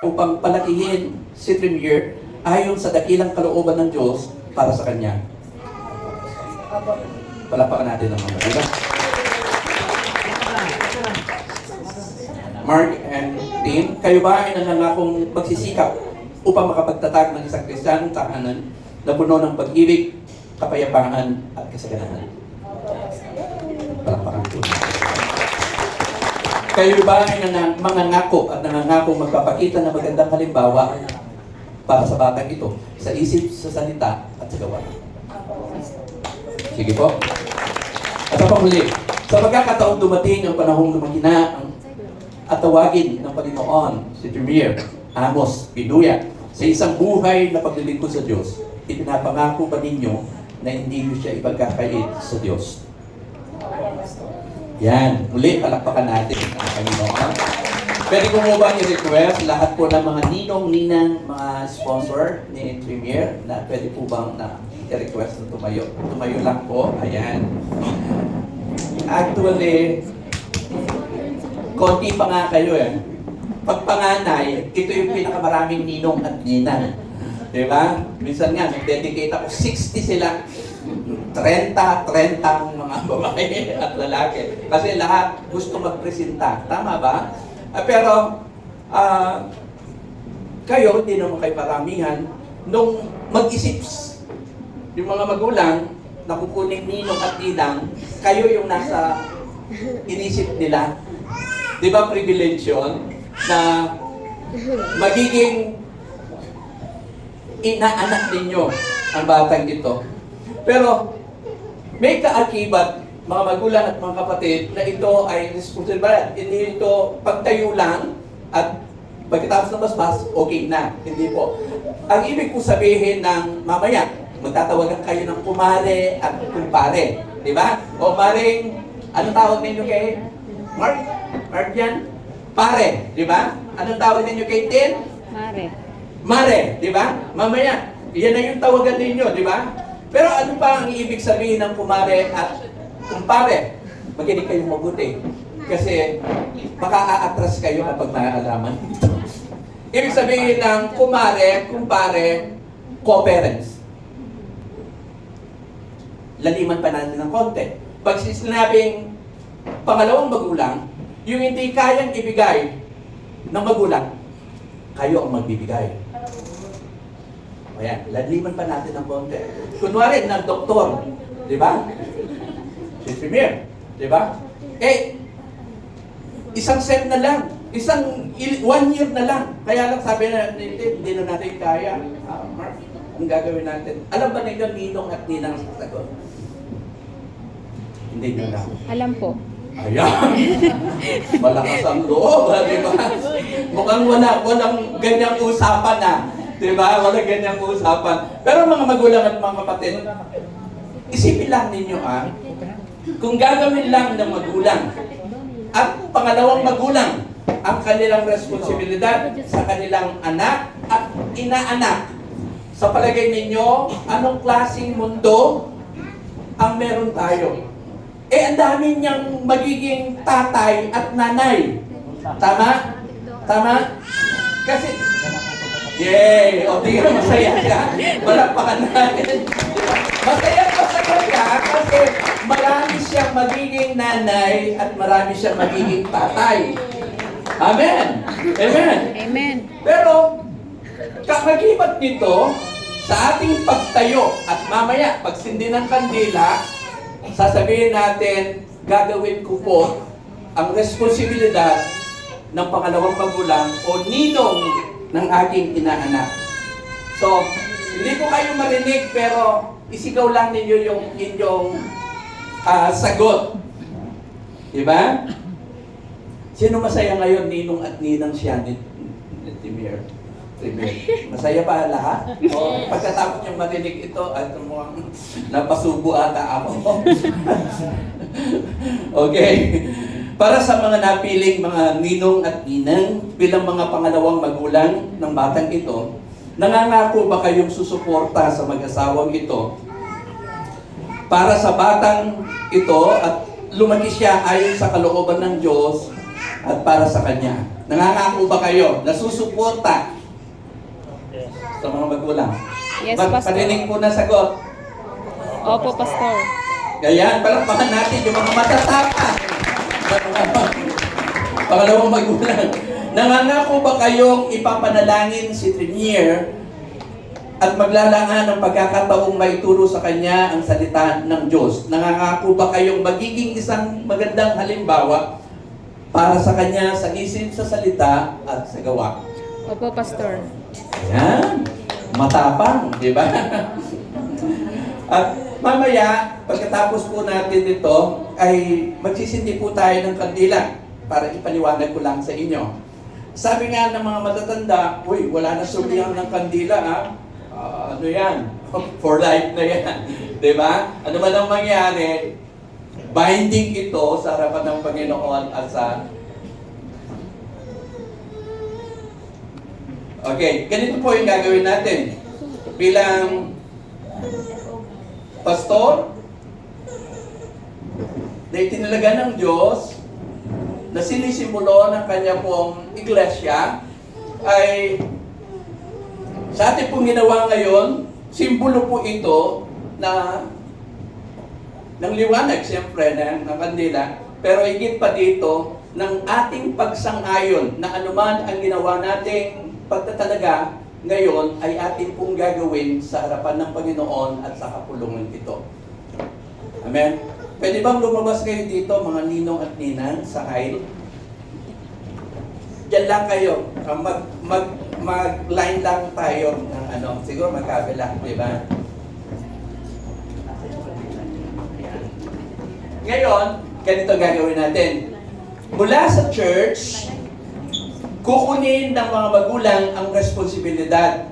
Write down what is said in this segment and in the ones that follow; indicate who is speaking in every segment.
Speaker 1: upang palakihin si Premier ayon sa dakilang kalooban ng Diyos para sa kanya. Palakpakan natin ang mga, diba? Mark and team, kayo ba ay nangangakong magsisikap upang makapagtatag ng isang Kristiyanong tahanan na puno ng pag-ibig, kapayapaan at kasaganahan? Palakpakan po. Kayo ba ay mangangako at nangangakong magpapakita ng magandang halimbawa para sa batang ito sa isip, sa salita at sa gawa? Sige po. At sa panghuli, sa pagkakataon dumating ang panahong lumakina at tawagin ng Panginoon si Premier Amos Piduya sa isang buhay na paglilingkod sa Diyos, ipinapangako ba ninyo na hindi niyo siya ipagkakait sa Diyos? Yan. Muli, palakpakan natin ang Panginoon. Pwede ko mo ba i-request lahat po ng mga ninong-ninang mga sponsor ni Premier na pwede po bang na i-request na tumayo? Tumayo lang po. Ayan. Actually, konti pa nga kayo eh. Pag panganay, ito yung pinakamaraming ninong at ninang. Diba? Minsan nga, nag-dedicate ako, 60 sila. 30 ang mga babae at lalaki. Kasi lahat gusto magpresenta. Tama ba? Pero, kayo, hindi naman kayo paramihan, nung mag-isip, yung mga magulang, na kukunin ninong at ninang, kayo yung nasa inisip nila. Di ba privilege yun? Na magiging inaanak ninyo ang batang ito. Pero may kaakibat, mga magulang at mga kapatid, na ito ay responsibilidad. Hindi ito pagtayo lang at pagkatapos ng basbas, okay na. Hindi po. Ang ibig po sabihin ng mamaya, magtatawagan kayo ng kumare at kumpare. Di ba? O maring, anong tawag ninyo kay Mark? Mark yan? Pare. Di ba? Anong tawag ninyo kay Tin?
Speaker 2: Mare.
Speaker 1: Mare. Di ba? Mamaya, yan na yung tawagan ninyo. Di ba? Pero ano pa ang ibig sabihin ng kumare at kumpare? Makinig kayong mabuti. Kasi baka aatras kayo kapag maaalaman ito. Ibig sabihin ng kumare, kumpare, co-parents. Laliman pa natin ng konti. Pag sinabing pangalawang magulang, yung hindi kayang ibigay ng magulang, kayo ang magbibigay. Ayan, laliman pa natin ng konti. Kunwari, ng doktor, di ba? Si Premier, di ba? Isang sem na lang, 1 year na lang. Kaya lang sabi na, hindi na natin kaya. Mark, ang gagawin natin? Alam ba ninyo, ninong at ninang sasagot? Hindi nyo na.
Speaker 2: Alam po.
Speaker 1: Ayan. Malakas ang loob, di ba? Mukhang walang ganyang usapan na. Di ba? Walang ganyang usapan. Pero mga magulang at mga kapatid, isipin lang ninyo kung gagawin lang ng magulang at pangalawang magulang ang kanilang responsibilidad sa kanilang anak at inaanak. Sa palagay ninyo, anong klaseng mundo ang meron tayo? Ang dami niyang magiging tatay at nanay. Tama? Tama? Kasi, yay! O, di ka masaya siya. Malakpakan natin. Masaya pa sa kanya kasi marami siyang magiging nanay at marami siyang magiging tatay. Amen! Amen!
Speaker 2: Amen.
Speaker 1: Pero, kakagibat nito sa ating pagtayo at mamaya, pagsindi ng kandila, sasabihin natin, gagawin ko po ang responsibilidad ng pangalawang magulang o ninong ng aking inaanak. So, hindi ko kayo marinig pero isigaw lang ninyo yung inyong sagot. Diba? Sino masaya ngayon, ninong at ninang siya ni Premier? Masaya pa lahat? O pagkatapos yung marinig ito, at mukhang napasubo ata ako. Okay. Para sa mga napiling mga ninong at ninang bilang mga pangalawang magulang ng batang ito, nangangako ba kayong susuporta sa mag-asawang ito para sa batang ito at lumaki siya ayon sa kalooban ng Diyos at para sa Kanya. Nangangako ba kayo na susuporta sa mga magulang?
Speaker 2: Yes, Pastor.
Speaker 1: Parinig po na sagot.
Speaker 2: Opo, Pastor.
Speaker 1: Kaya palakpakan natin yung mga matatapang. Pangalawang magulang. Nangangako ba kayong ipapanalangin si Trinier at maglalaan ng pagkakataong maituro sa kanya ang salita ng Diyos? Nangangako ba kayong magiging isang magandang halimbawa para sa kanya sa isip, sa salita at sa gawa?
Speaker 2: Opo, Pastor.
Speaker 1: Ayan. Matapang, di ba? At mamaya, pagkatapos po natin ito, ay magsisindi po tayo ng kandila para ipaliwanag ko lang sa inyo. Sabi nga ng mga matatanda, uy, wala na sulihan ng kandila, ha? Ano yan? For life na yan. Diba? Ano man ang mangyari, binding ito sa harapan ng Panginoon at sa... Okay, ganito po yung gagawin natin. Bilang pastor, na itinalaga ng Diyos, na sinisimulo ng kanya pong iglesia, ay sa ating pong ginawa ngayon, simbolo po ito na ng liwanag, siyempre, ng kandila, pero higit pa dito, ng ating pagsang-ayon na anuman ang ginawa nating pagtatalaga ngayon ay ating pong gagawin sa harapan ng Panginoon at sa kapulungan ito. Amen? Pwede bang lumabas kayo dito, mga ninong at ninang, sa aisle? Diyan lang kayo. Mag-line lang tayo ng ano. Siguro magkabila, di ba? Ngayon, ganito gagawin natin. Mula sa church, kukunin ng mga magulang ang responsibilidad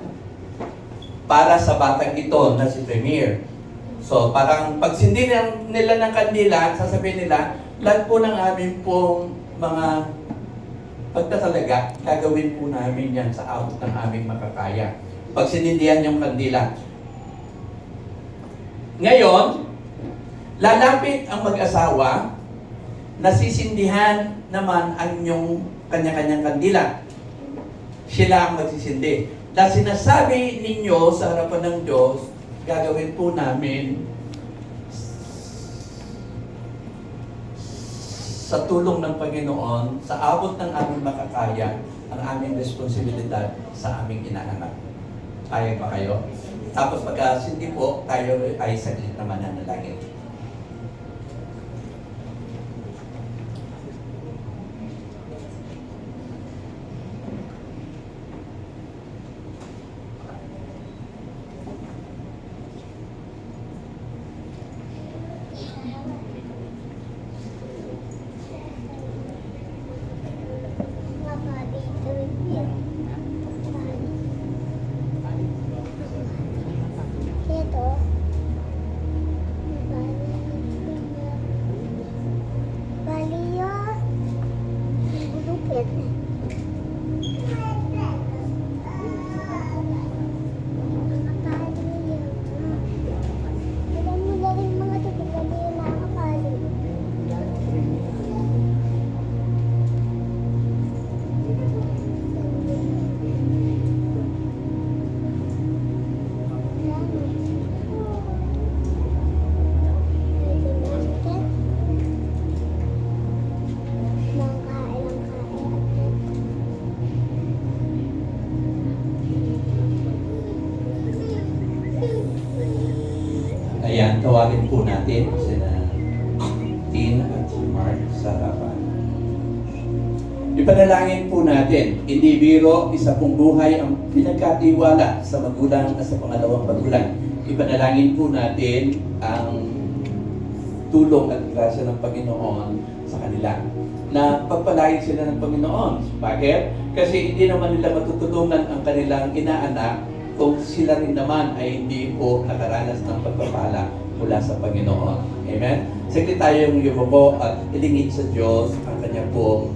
Speaker 1: para sa batang ito na si Premier. So, parang pagsindi nila ng kandila, sasabihin nila, lahat po ng aming pong mga pagtatalaga, gagawin po namin yan sa abot ng aming makakaya. Pag sinindihan yung kandila. Ngayon, lalapit ang mag-asawa, nasisindihan naman ang inyong kanya-kanyang kandila. Sila ang magsisindi. Dahil sinasabi ninyo sa harapan ng Diyos, gagawin po namin sa tulong ng Panginoon, sa abot ng aming makakaya, ang aming responsibilidad sa aming inaanak. Kaya ba kayo? Tapos pagka hindi po, tayo ay saglit na mananalangin. Ayan, tawagin po natin sina Tin at si Mark sa harapan. Ipanalangin po natin, hindi biro, isa pong buhay ang pinagkatiwala sa magulang at sa pangalawang magulang. Ipanalangin po natin ang tulong at grasya ng Panginoon sa kanila. Na pagpalain sila ng Panginoon. Bakit? Kasi hindi naman nila matutulungan ang kanilang inaanak kung sila rin naman ay hindi po nakaranas ng pagpapala mula sa Panginoon. Amen? Saglit tayong yumuko at ilingin sa Diyos ang kanyang pong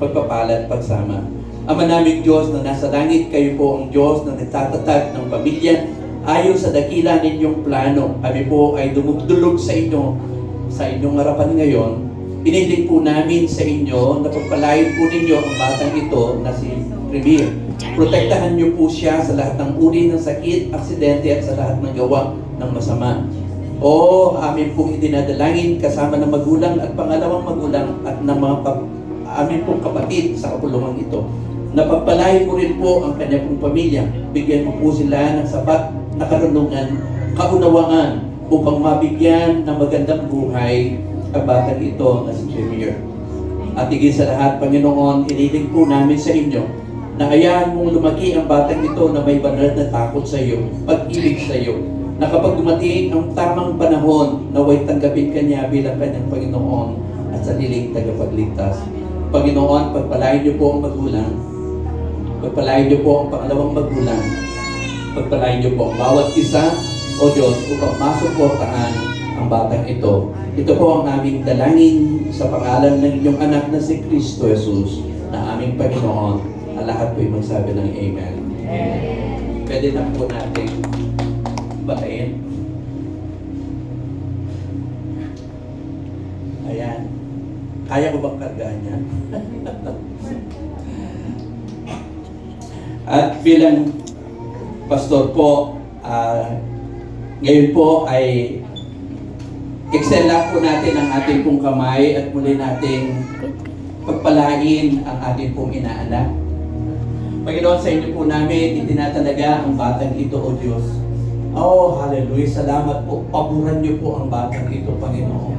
Speaker 1: pagpapala at pagsama. Ama naming Diyos na nasa langit, kayo po ang Diyos na nagtatatag ng pamilya ayon sa dakila ninyong plano. Kami po ay dumugdulog sa inyo, sa inyong harapan ngayon iniling po namin sa inyo na pagpalain po ninyo ang batang ito na si Premier. Protektahan niyo po siya sa lahat ng uri ng sakit, aksidente at sa lahat ng gawa ng masama. O amin pong idinadalangin kasama ng magulang at pangalawang magulang at ng mga amin pong kapatid sa kapulungan ito. Napagpalain mo rin po ang kanya pong pamilya. Bigyan mo po sila ng sapat na karunungan, kaunawaan upang mabigyan ng magandang buhay ang batang ito na si Premier. At higit sa lahat, Panginoon, iniling po namin sa inyo na hayaan mong lumaki ang batang ito na may banal na takot sa iyo, pag-ibig sa iyo, na kapag dumating ang tamang panahon, naway tanggapin ka niya bilang kanyang Panginoon at sariling tagapagligtas. Panginoon, pagpalain niyo po ang magulang, pagpalain niyo po ang pangalawang magulang, pagpalain niyo po ang bawat isa, O Diyos, upang masuportahan ang batang ito. Ito po ang aming dalangin sa pangalan ng inyong anak na si Kristo Jesus, na aming Panginoon. Ang lahat po'y magsabi ng Amen. Pwede na po natin batain. Ayan. Kaya ko bang kargaan yan? At bilang pastor po, ngayon po ay excel lang po natin ang ating pong kamay at muli nating pagpalain ang ating pong inaanak. Panginoon, sa inyo po namin itinatalaga ang batang ito, O Diyos. Oh, hallelujah. Salamat po. Paboran niyo po ang batang ito, Panginoon.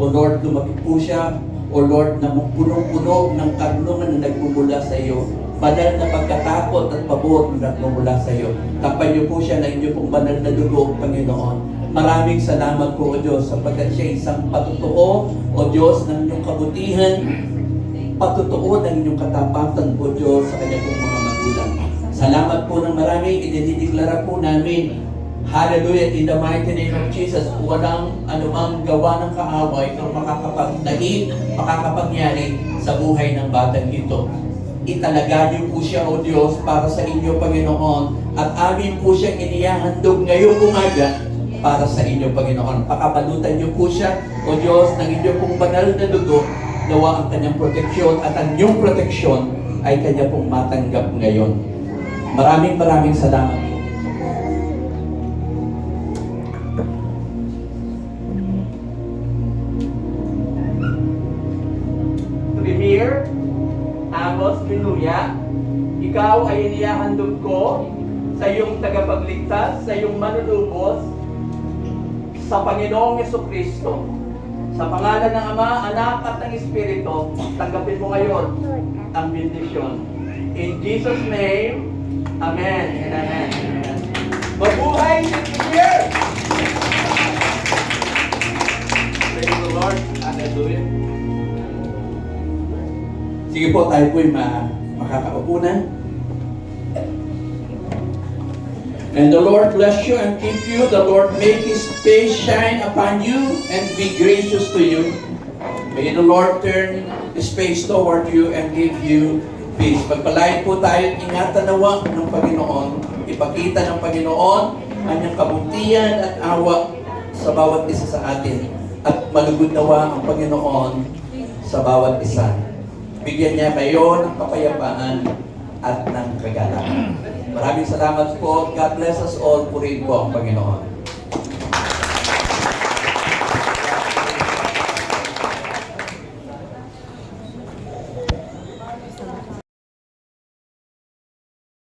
Speaker 1: O Lord, lumaki po siya. O Lord, na punong-puno ng karunungan na nagmumula sa iyo. Banal na pagkatakot at pabor na nagmumula sa iyo. Tapan niyo po siya na inyo pong banal na dugo, Panginoon. Maraming salamat po, O Diyos, sapagkat siya isang patutuo, O Diyos, ng inyong kabutihan, patutuo ng inyong katapatan, O Diyos, sa kanya pong mga magulang. Salamat po ng marami, idinideklara po namin, hallelujah, in the mighty name of Jesus, walang anumang gawa ng kaaway ang makakapagdaig, makakapangyari sa buhay ng batang ito. Italaga niyo po siya, O Diyos, para sa inyo, Panginoon, at amin po siyang inihahandog ngayong umaga para sa inyo, Panginoon. Pakabalutan niyo po siya, O Diyos, ng inyo pong banal na dugo, nawa ang kanyang proteksyon at ang inyong proteksyon ay kanya pong matanggap ngayon. Maraming salamat po. Premier Amos Binuya, ikaw ay inihahandog ko sa iyong tagapagligtas, sa iyong manunubos, sa Panginoong Jesucristo. Sa pangalan ng Ama, Anak at ng Espiritu, tanggapin mo ngayon ang bendisyon. In Jesus' name, Amen and Amen. Mabuhay si Premier! Praise the Lord. Hallelujah. Sige po, tayo po'y makakaupo na. And the Lord bless you and keep you. The Lord make His face shine upon you and be gracious to you. May the Lord turn His face toward you and give you peace. Pagpalain po tayo, ingatan nawa ng Panginoon. Ipakita ng Panginoon ang kanyang kabutihan at awa sa bawat isa sa atin. At malugod nawa ang Panginoon sa bawat isa. Bigyan niya kayo ng kapayapaan at ng kagalakan. Maraming salamat po. God bless us all. Purihin po ang Panginoon.